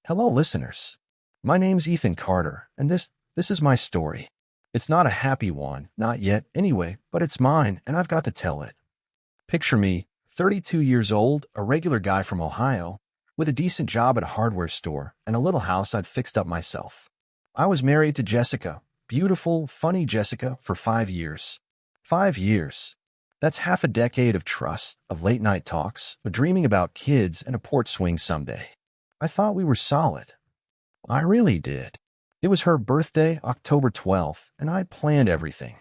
Hello, listeners. My name's Ethan Carter, and this is my story. It's not a happy one, not yet, anyway, but it's mine, and I've got to tell it. Picture me, 32 years old, a regular guy from Ohio, with a decent job at a hardware store and a little house I'd fixed up myself. I was married to Jessica, beautiful, funny Jessica, for 5 years. 5 years. That's half a decade of trust, of late-night talks, of dreaming about kids and a porch swing someday. I thought we were solid. I really did. It was her birthday, October 12th, and I'd planned everything.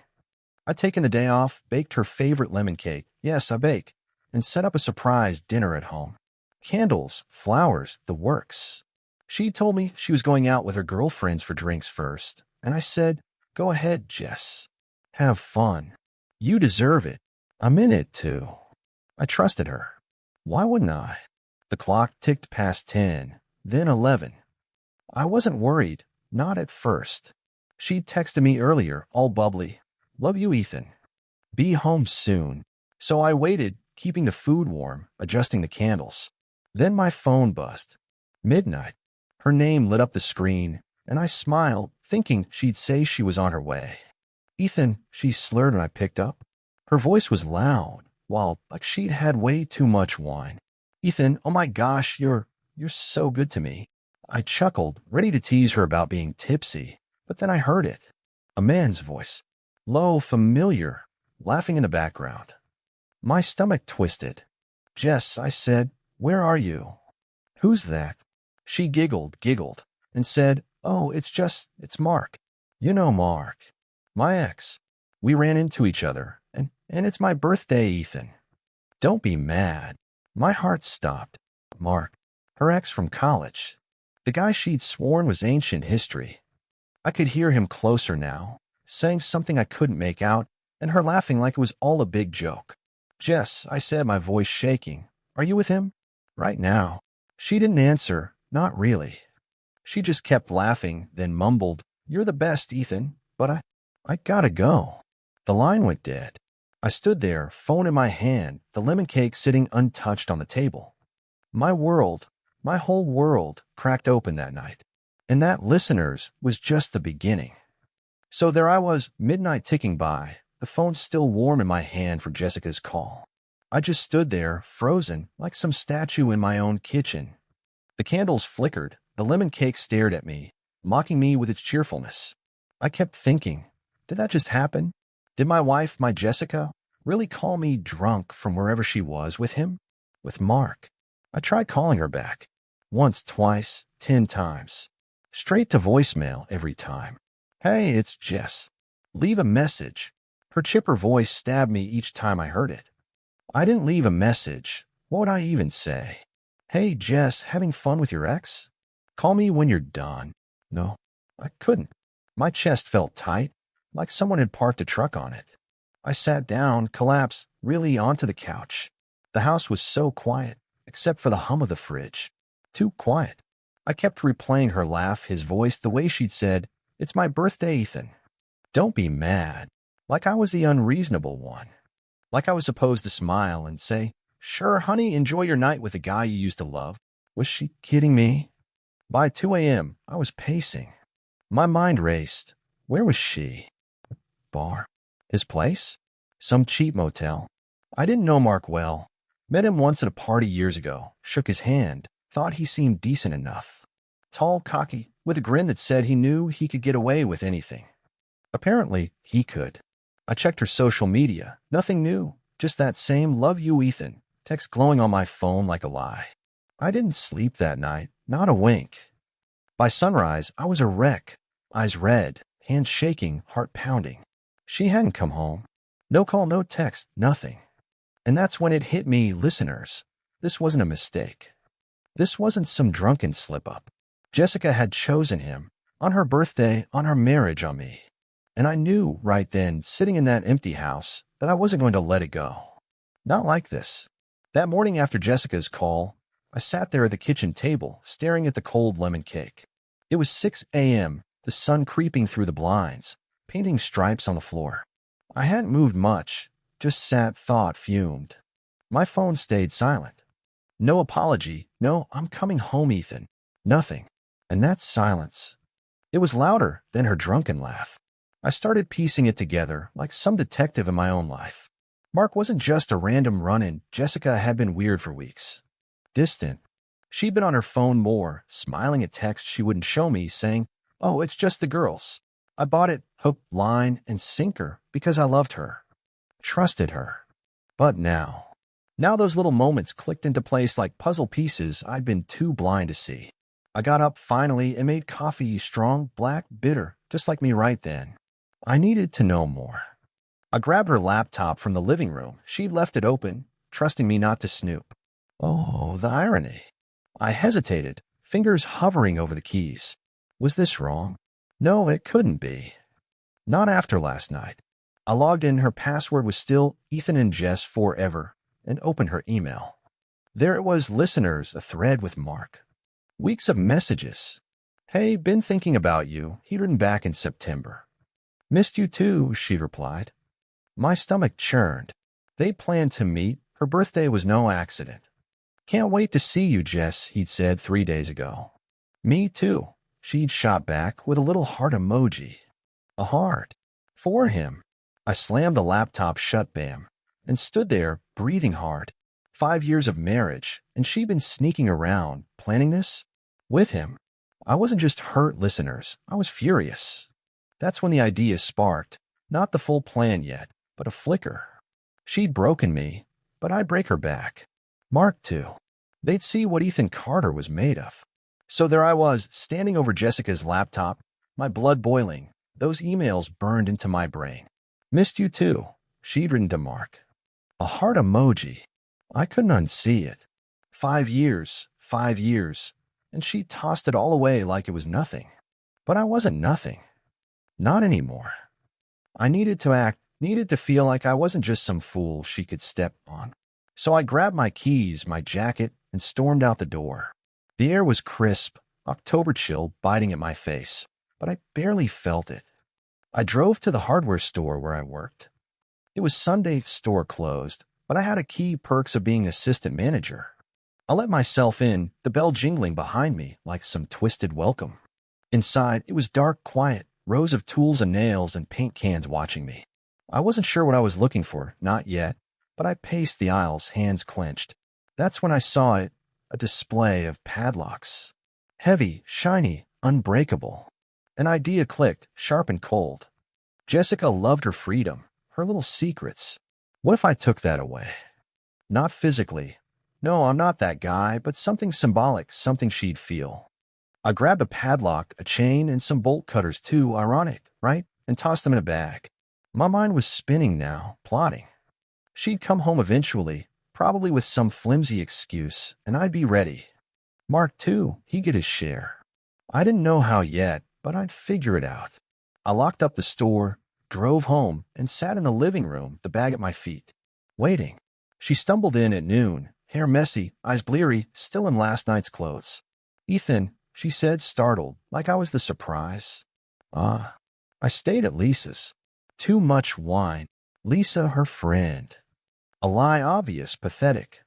I'd taken the day off, baked her favorite lemon cake, yes, I bake, and set up a surprise dinner at home. Candles, flowers, the works. She told me she was going out with her girlfriends for drinks first, and I said, "Go ahead, Jess. Have fun. You deserve it. I'm in it, too." I trusted her. Why wouldn't I? The clock ticked past 10, then 11. I wasn't worried, not at first. She'd texted me earlier, all bubbly. "Love you, Ethan. Be home soon." So I waited, keeping the food warm, adjusting the candles. Then my phone buzzed. Midnight. Her name lit up the screen, and I smiled, thinking she'd say she was on her way. "Ethan," she slurred when I picked up. Her voice was loud, like she'd had way too much wine. "Ethan, oh my gosh, you're so good to me." I chuckled, ready to tease her about being tipsy, but then I heard it. A man's voice. Low, familiar, laughing in the background. My stomach twisted. "Jess," I said, "where are you?" "Who's that?" She giggled, and said, "Oh, it's Mark. You know Mark. My ex. We ran into each other, and it's my birthday, Ethan." Don't be mad. My heart stopped. Mark, her ex from college. The guy she'd sworn was ancient history. I could hear him closer now, saying something I couldn't make out, and her laughing like it was all a big joke. "Jess," I said, my voice shaking, "are you with him?" "Right now." She didn't answer, not really. She just kept laughing, then mumbled, "You're the best, Ethan, but I gotta go." The line went dead. I stood there, phone in my hand, the lemon cake sitting untouched on the table. My world, my whole world, cracked open that night. And that, listeners, was just the beginning. So there I was, midnight ticking by, the phone still warm in my hand for Jessica's call. I just stood there, frozen, like some statue in my own kitchen. The candles flickered, the lemon cake stared at me, mocking me with its cheerfulness. I kept thinking, did that just happen? Did my wife, my Jessica, really call me drunk from wherever she was with him? With Mark? I tried calling her back. Once, twice, 10 times. Straight to voicemail every time. "Hey, it's Jess. Leave a message." Her chipper voice stabbed me each time I heard it. I didn't leave a message. What would I even say? "Hey, Jess, having fun with your ex? Call me when you're done." No, I couldn't. My chest felt tight, like someone had parked a truck on it. I sat down, collapsed, really onto the couch. The house was so quiet, except for the hum of the fridge. Too quiet. I kept replaying her laugh, his voice, the way she'd said, "It's my birthday, Ethan. Don't be mad." Like I was the unreasonable one. Like I was supposed to smile and say, "Sure, honey, enjoy your night with the guy you used to love." Was she kidding me? By 2 a.m., I was pacing. My mind raced. Where was she? Bar? His place? Some cheap motel? I didn't know Mark well. Met him once at a party years ago, shook his hand, thought he seemed decent enough. Tall, cocky, with a grin that said he knew he could get away with anything. Apparently, he could. I checked her social media. Nothing new. Just that same "love you, Ethan" text glowing on my phone like a lie. I didn't sleep that night. Not a wink. By sunrise, I was a wreck. Eyes red, hands shaking, heart pounding. She hadn't come home. No call, no text, nothing. And that's when it hit me, listeners. This wasn't a mistake. This wasn't some drunken slip-up. Jessica had chosen him, on her birthday, on her marriage, on me. And I knew right then, sitting in that empty house, that I wasn't going to let it go. Not like this. That morning after Jessica's call, I sat there at the kitchen table, staring at the cold lemon cake. It was 6 a.m., the sun creeping through the blinds, painting stripes on the floor. I hadn't moved much, just sat, thought, fumed. My phone stayed silent. No apology, no "I'm coming home, Ethan." Nothing. And that silence. It was louder than her drunken laugh. I started piecing it together like some detective in my own life. Mark wasn't just a random run-in. Jessica had been weird for weeks. Distant. She'd been on her phone more, smiling at texts she wouldn't show me, saying, "Oh, it's just the girls." I bought it hook, line, and sinker because I loved her, trusted her. But now those little moments clicked into place like puzzle pieces I'd been too blind to see. I got up finally and made coffee strong, black, bitter, just like me right then. I needed to know more. I grabbed her laptop from the living room. She'd left it open, trusting me not to snoop. Oh, the irony. I hesitated, fingers hovering over the keys. Was this wrong? No, it couldn't be. Not after last night. I logged in. Her password was still Ethan and Jess forever, and opened her email. There it was, listeners, a thread with Mark. Weeks of messages. "Hey, been thinking about you," he'd written back in September. "Missed you too," she replied. My stomach churned. They planned to meet. Her birthday was no accident. "Can't wait to see you, Jess," he'd said 3 days ago. "Me too," she'd shot back with a little heart emoji. A heart. For him. I slammed the laptop shut, bam, and stood there, breathing hard. 5 years of marriage, and she'd been sneaking around, planning this? With him. I wasn't just hurt, listeners. I was furious. That's when the idea sparked. Not the full plan yet, but a flicker. She'd broken me, but I'd break her back. Mark, too. They'd see what Ethan Carter was made of. So there I was, standing over Jessica's laptop, my blood boiling. Those emails burned into my brain. "Missed you too," she'd written to Mark. A heart emoji. I couldn't unsee it. 5 years, and she tossed it all away like it was nothing. But I wasn't nothing. Not anymore. I needed to act, needed to feel like I wasn't just some fool she could step on. So I grabbed my keys, my jacket, and stormed out the door. The air was crisp, October chill biting at my face, but I barely felt it. I drove to the hardware store where I worked. It was Sunday, store closed, but I had a key, perks of being assistant manager. I let myself in, the bell jingling behind me like some twisted welcome. Inside, it was dark, quiet, rows of tools and nails and paint cans watching me. I wasn't sure what I was looking for, not yet, but I paced the aisles, hands clenched. That's when I saw it, a display of padlocks. Heavy, shiny, unbreakable. An idea clicked, sharp and cold. Jessica loved her freedom, her little secrets. What if I took that away? Not physically. No, I'm not that guy, but something symbolic, something she'd feel. I grabbed a padlock, a chain, and some bolt cutters too, ironic, right? And tossed them in a bag. My mind was spinning now, plotting. She'd come home eventually, probably with some flimsy excuse, and I'd be ready. Mark, too, he'd get his share. I didn't know how yet, but I'd figure it out. I locked up the store, drove home, and sat in the living room, the bag at my feet, waiting. She stumbled in at noon, hair messy, eyes bleary, still in last night's clothes. "Ethan," she said, startled, like I was the surprise. Ah, I stayed at Lisa's. Too much wine. Lisa, her friend. A lie, obvious, pathetic.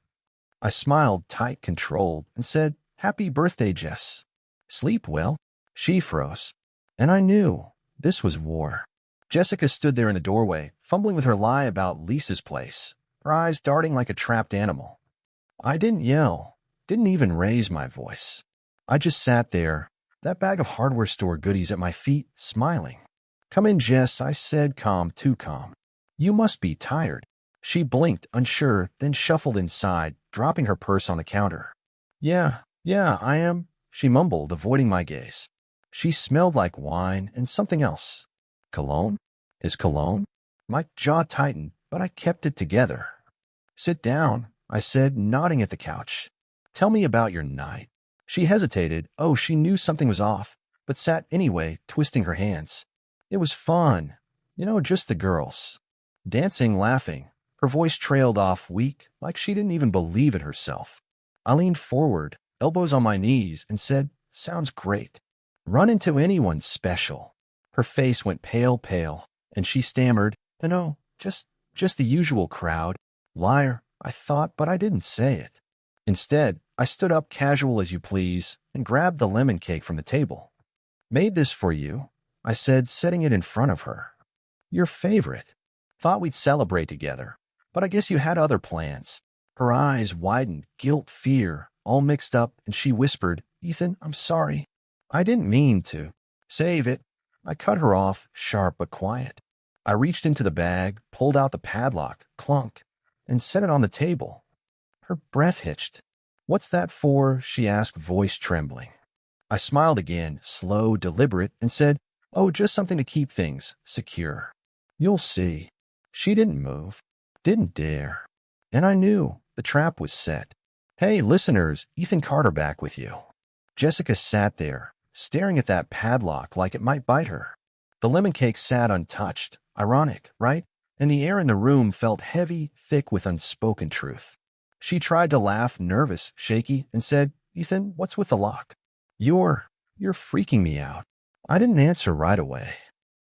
I smiled, tight, controlled, and said, "Happy birthday, Jess." "Sleep well?" She froze. And I knew this was war. Jessica stood there in the doorway, fumbling with her lie about Lisa's place, her eyes darting like a trapped animal. I didn't yell, didn't even raise my voice. I just sat there, that bag of hardware store goodies at my feet, smiling. "Come in, Jess," I said, calm, too calm. "You must be tired." She blinked, unsure, then shuffled inside, dropping her purse on the counter. Yeah, I am," she mumbled, avoiding my gaze. She smelled like wine and something else. Cologne? His cologne? My jaw tightened, but I kept it together. "Sit down," I said, nodding at the couch. "Tell me about your night." She hesitated. Oh, she knew something was off, but sat anyway, twisting her hands. "It was fun. Just the girls. Dancing, laughing." Her voice trailed off, weak, like she didn't even believe it herself. I leaned forward, elbows on my knees, and said, "Sounds great. Run into anyone special." Her face went pale, and she stammered, "No, just the usual crowd." Liar, I thought, but I didn't say it. Instead, I stood up casual as you please and grabbed the lemon cake from the table. Made this for you, I said, setting it in front of her. Your favorite. Thought we'd celebrate together, but I guess you had other plans. Her eyes widened, guilt, fear, all mixed up, and she whispered, Ethan, I'm sorry. I didn't mean to. Save it. I cut her off, sharp but quiet. I reached into the bag, pulled out the padlock, clunk, and set it on the table. Her breath hitched. What's that for? She asked, voice trembling. I smiled again, slow, deliberate, and said, oh, just something to keep things secure. You'll see. She didn't move, didn't dare. And I knew the trap was set. Hey, listeners, Ethan Carter back with you. Jessica sat there, staring at that padlock like it might bite her. The lemon cake sat untouched. Ironic, right? And the air in the room felt heavy, thick with unspoken truth. She tried to laugh, nervous, shaky, and said, Ethan, what's with the lock? You're freaking me out. I didn't answer right away.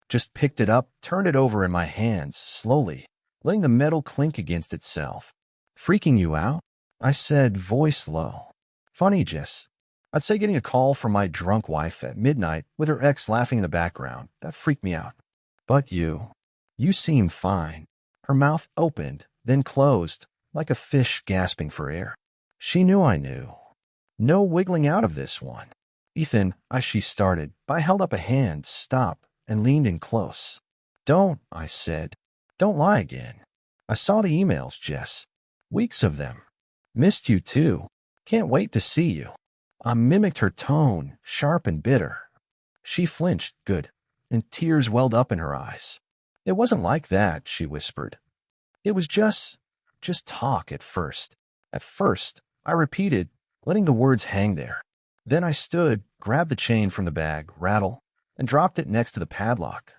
Just picked it up, turned it over in my hands, slowly, letting the metal clink against itself. Freaking you out? I said, voice low. Funny, Jess. I'd say getting a call from my drunk wife at midnight with her ex laughing in the background. That freaked me out. But you seem fine. Her mouth opened, then closed, like a fish gasping for air. She knew I knew. No wiggling out of this one. Ethan, she started, but I held up a hand, stopped, and leaned in close. Don't, I said. Don't lie again. I saw the emails, Jess. Weeks of them. Missed you too. Can't wait to see you. I mimicked her tone, sharp and bitter. She flinched, good, and tears welled up in her eyes. It wasn't like that, she whispered. It was just talk at first. At first, I repeated, letting the words hang there. Then I stood, grabbed the chain from the bag, rattle, and dropped it next to the padlock.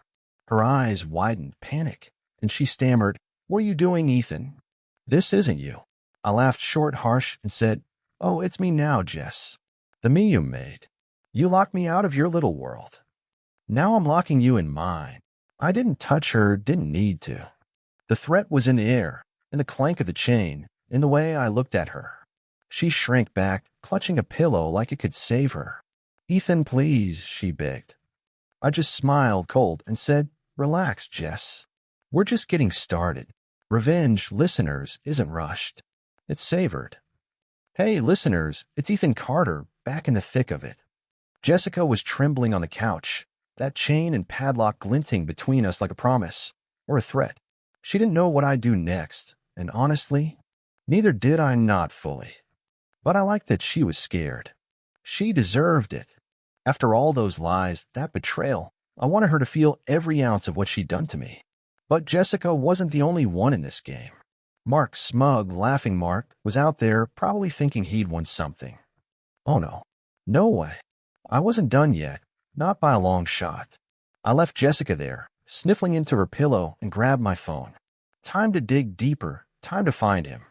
Her eyes widened, panic, and she stammered, What are you doing, Ethan? This isn't you. I laughed short, harsh, and said, Oh, it's me now, Jess. The me you made. You locked me out of your little world. Now I'm locking you in mine. I didn't touch her, didn't need to. The threat was in the air, in the clank of the chain, in the way I looked at her. She shrank back, clutching a pillow like it could save her. Ethan, please, she begged. I just smiled cold and said, Relax, Jess. We're just getting started. Revenge, listeners, isn't rushed. It's savored. Hey, listeners, it's Ethan Carter, back in the thick of it. Jessica was trembling on the couch, that chain and padlock glinting between us like a promise, or a threat. She didn't know what I'd do next, and honestly, neither did I, not fully. But I liked that she was scared. She deserved it. After all those lies, that betrayal, I wanted her to feel every ounce of what she'd done to me. But Jessica wasn't the only one in this game. Mark, smug, laughing Mark, was out there probably thinking he'd won something. Oh no. No way. I wasn't done yet, not by a long shot. I left Jessica there, sniffling into her pillow, and grabbed my phone. Time to dig deeper, time to find him.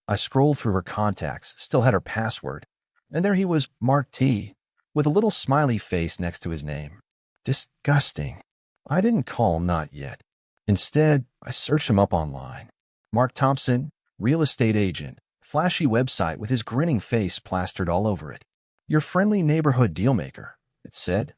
I scrolled through her contacts, still had her password, and there he was, Mark T., with a little smiley face next to his name. Disgusting. I didn't call, not yet. Instead, I searched him up online. Mark Thompson, real estate agent, flashy website with his grinning face plastered all over it. Your friendly neighborhood dealmaker, it said.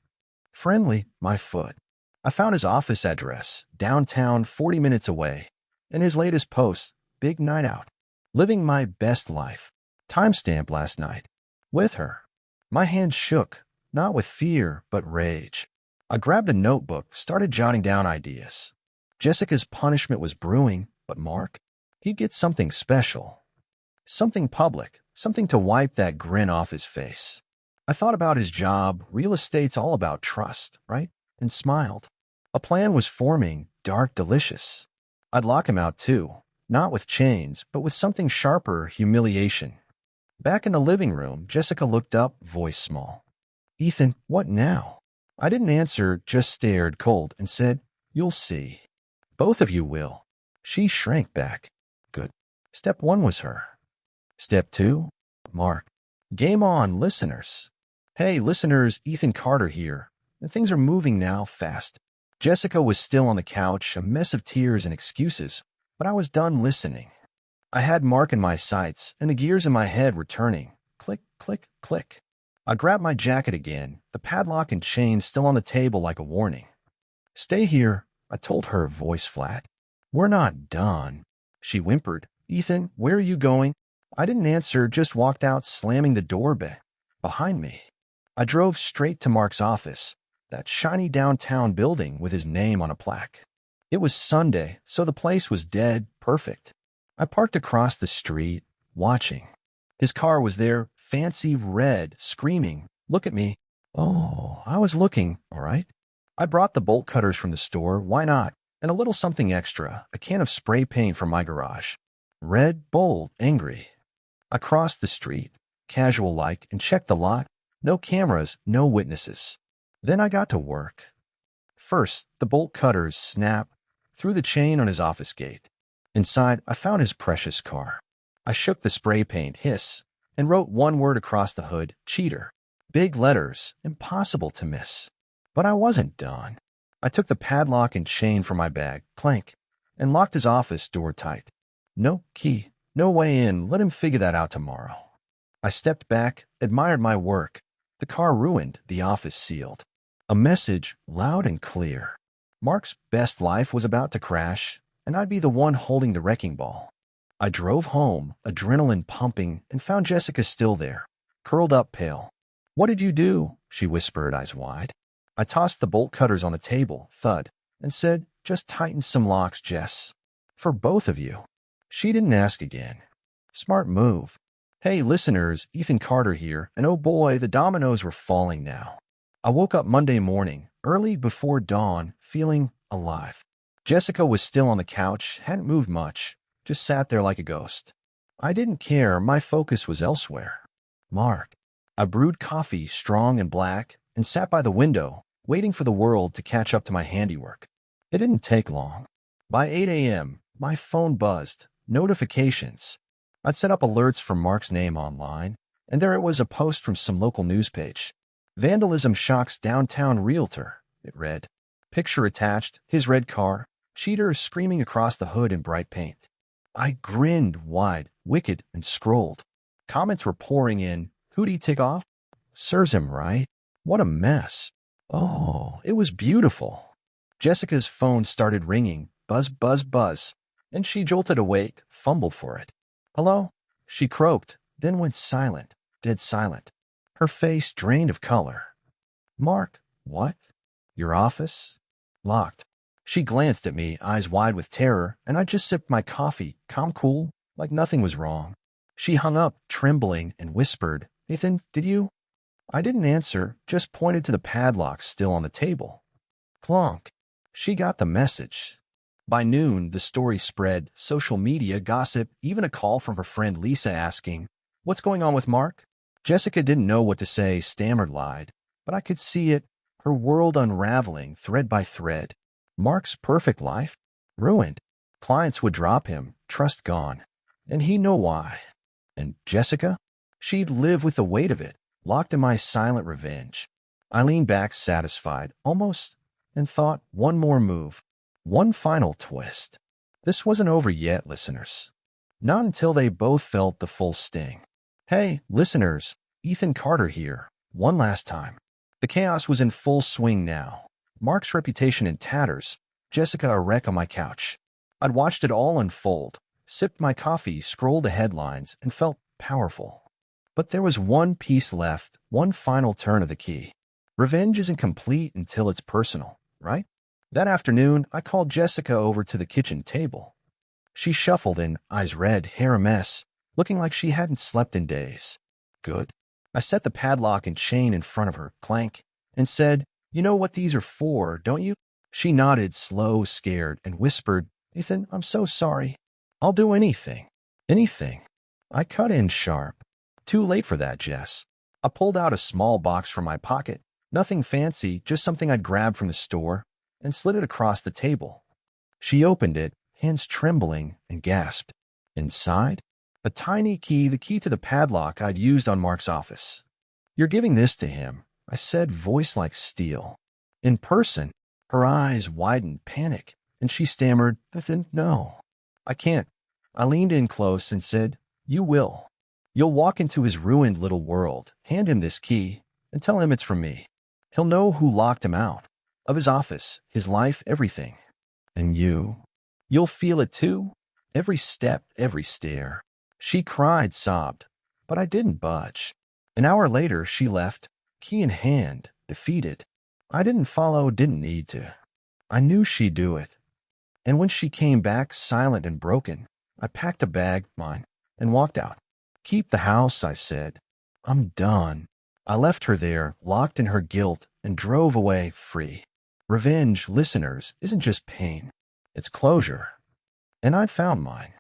Friendly, my foot. I found his office address, downtown 40 minutes away, and his latest post, big night out. Living my best life. Timestamp last night. With her. My hand shook, not with fear, but rage. I grabbed a notebook, started jotting down ideas. Jessica's punishment was brewing, but Mark? He'd get something special. Something public, something to wipe that grin off his face. I thought about his job. Real estate's all about trust, right? And smiled. A plan was forming, dark, delicious. I'd lock him out too, not with chains, but with something sharper, humiliation. Back in the living room, Jessica looked up, voice small. Ethan, what now? I didn't answer, just stared cold and said, You'll see. Both of you will. She shrank back. Good. Step 1 was her. Step 2? Mark. Game on, listeners. Hey, listeners, Ethan Carter here. And things are moving now, fast. Jessica was still on the couch, a mess of tears and excuses, but I was done listening. I had Mark in my sights, and the gears in my head were turning. Click. Click, click. I grabbed my jacket again, the padlock and chain still on the table like a warning. Stay here, I told her, voice flat. We're not done. She whimpered. Ethan, where are you going? I didn't answer, just walked out, slamming the door behind me. I drove straight to Mark's office, that shiny downtown building with his name on a plaque. It was Sunday, so the place was dead perfect. I parked across the street, watching. His car was there, fancy red, screaming, look at me. Oh, I was looking, all right. I brought the bolt cutters from the store, why not? And a little something extra, a can of spray paint from my garage. Red, bold, angry. I crossed the street, casual-like, and checked the lot. No cameras, no witnesses. Then I got to work. First, the bolt cutters snap through the chain on his office gate. Inside, I found his precious car. I shook the spray paint, hiss, and wrote one word across the hood, cheater. Big letters, impossible to miss. But I wasn't done. I took the padlock and chain from my bag, clank, and locked his office door tight. No key, no way in, let him figure that out tomorrow. I stepped back, admired my work. The car ruined, the office sealed. A message, loud and clear. Mark's best life was about to crash, and I'd be the one holding the wrecking ball. I drove home, adrenaline pumping, and found Jessica still there, curled up pale. What did you do? She whispered, eyes wide. I tossed the bolt cutters on the table, thud, and said, just tighten some locks, Jess. For both of you. She didn't ask again. Smart move. Hey, listeners, Ethan Carter here, and oh boy, the dominoes were falling now. I woke up Monday morning, early before dawn, feeling alive. Jessica was still on the couch, hadn't moved much, just sat there like a ghost. I didn't care, my focus was elsewhere. Mark. I brewed coffee, strong and black, and sat by the window, waiting for the world to catch up to my handiwork. It didn't take long. By 8 a.m., my phone buzzed. Notifications. I'd set up alerts for Mark's name online, and there it was, a post from some local news page. Vandalism shocks downtown realtor, it read. Picture attached, his red car, cheater screaming across the hood in bright paint. I grinned wide, wicked, and scrolled. Comments were pouring in. Who'd he tick off? Serves him right. What a mess. Oh, it was beautiful. Jessica's phone started ringing, buzz, buzz, buzz, and she jolted awake, fumbled for it. Hello? She croaked, then went silent, dead silent. Her face drained of color. Mark, what? Your office? Locked. She glanced at me, eyes wide with terror, and I just sipped my coffee, calm cool, like nothing was wrong. She hung up, trembling, and whispered, Ethan, did you? I didn't answer, just pointed to the padlock still on the table. Clonk. She got the message. By noon, the story spread, social media, gossip, even a call from her friend Lisa asking, what's going on with Mark? Jessica didn't know what to say, stammered, lied, but I could see it, her world unraveling thread by thread. Mark's perfect life? Ruined. Clients would drop him, trust gone. And he'd know why. And Jessica? She'd live with the weight of it, locked in my silent revenge. I leaned back, satisfied, almost, and thought, one more move. One final twist. This wasn't over yet, listeners. Not until they both felt the full sting. Hey, listeners, Ethan Carter here, one last time. The chaos was in full swing now. Mark's reputation in tatters, Jessica a wreck on my couch. I'd watched it all unfold, sipped my coffee, scrolled the headlines, and felt powerful. But there was one piece left, one final turn of the key. Revenge isn't complete until it's personal, right? That afternoon, I called Jessica over to the kitchen table. She shuffled in, eyes red, hair a mess, looking like she hadn't slept in days. Good. I set the padlock and chain in front of her, clank, and said, you know what these are for, don't you? She nodded, slow, scared, and whispered, Ethan, I'm so sorry. I'll do anything. Anything. I cut in sharp. Too late for that, Jess. I pulled out a small box from my pocket, nothing fancy, just something I'd grabbed from the store, and slid it across the table. She opened it, hands trembling, and gasped. Inside? A tiny key, the key to the padlock I'd used on Mark's office. You're giving this to him, I said, voice like steel. In person, her eyes widened, panic, and she stammered, Ethan, no. I can't. I leaned in close and said, you will. You'll walk into his ruined little world, hand him this key, and tell him it's from me. He'll know who locked him out. Of his office, his life, everything. And you'll feel it too. Every step, every stare. She cried, sobbed, but I didn't budge. An hour later, she left, key in hand, defeated. I didn't follow, didn't need to. I knew she'd do it. And when she came back, silent and broken, I packed a bag, mine, and walked out. Keep the house, I said. I'm done. I left her there, locked in her guilt, and drove away free. Revenge, listeners, isn't just pain. It's closure. And I'd found mine.